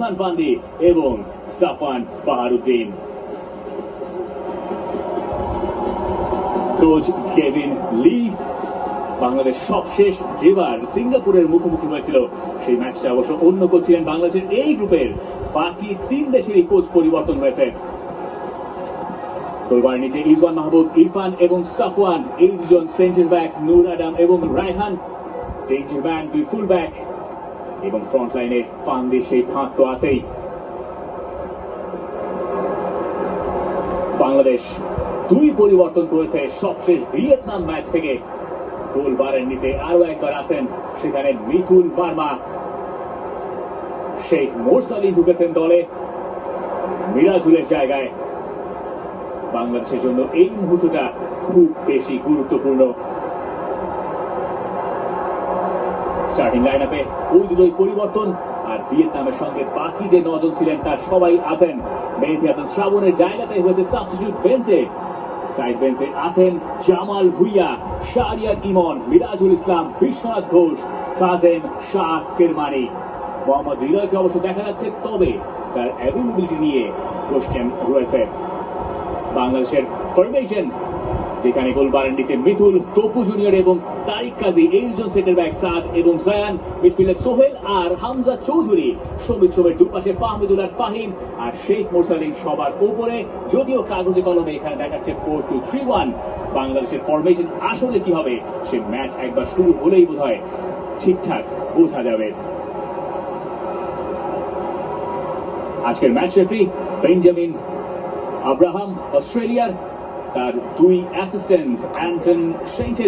Irfan Fandi এবং Safwan Baharuddin. Coach Kevin লি বাংলাদেশ সবশেষ যেবার সিঙ্গাপুরের মুখোমুখি হয়েছিল সেই ম্যাচটা অবশ্য অন্য কোচ ছিলেন বাংলাদেশের এই গ্রুপের বাকি 3 দেশেরই কোচ পরিবর্তন হয়েছে। গোলবার নিচে ইজওয়ান মাহবুব, ইরফান এবং সাফওয়ান, এই দুজন সেন্টার ব্যাক, নূর আদম এবং Raihan danger man, 2 full back এবং ফ্রন্ট লাইনে ফান্দি, সেই ফাঁক তো আছেই। বাংলাদেশ 2 পরিবর্তন করেছে সবশেষ ভিয়েতনাম ম্যাচ থেকে। গোলবারের নিচে আরো একবার আছেন সেখানে মিথুন বার্মা, শেখ মোরসালিন ঢুকেছেন দলে মিরাজুলের জায়গায়। বাংলাদেশের জন্য এই মুহূর্তটা খুব বেশি গুরুত্বপূর্ণ। স্টার্টিং লাইন আপে ওই দুটোই পরিবর্তন, আর ভিয়েতনামের সঙ্গে বাকি যে 9 জন ছিলেন তার সবাই আছেন। মেহেদী হাসান শ্রাবণের জায়গাতে হয়েছে সাবস্টিটিউট বেঞ্চে। সাইড বেঞ্চে আছেন জামাল ভুইয়া, শাহরিয়ার ইমন, মিরাজুল ইসলাম, বিশ্বনাথ ঘোষ, কাজেম শাহ কেরমানি। মোহাম্মদ হৃদয়কে অবশ্য দেখা যাচ্ছে, তবে তার অ্যাভেলেবিলিটি নিয়ে কোশ্চেন রয়েছে। বাংলাদেশের ফরমেশন যেখানে গোলবারের নিচে মিতুল, তপু জুনিয়র এবং তারিক কাজী, এই দুজন সেন্টার ব্যাক, সাদ এবং জায়ান, মিডফিল্ডে সোহেল আর হামজা চৌধুরী, সমিত সোমের দুপাশে ফাহমিদুল আর ফাহিম, আর শেখ মোরসালিন সবার উপরে। যদিও কাগজে কলমে এখানে দেখাচ্ছে 4-2-3-1। বাংলাদেশের ফরমেশন আসলে কি হবে সে ম্যাচ একবার শুরু হলেই বোধহয় ঠিকঠাক বোঝা যাবে। আজকের ম্যাচ রেফারি বেঞ্জামিন আব্রাহাম, অস্ট্রেলিয়ার, তার 2 অ্যাসিস্ট্যান্ট অ্যান্টন সেইন্টের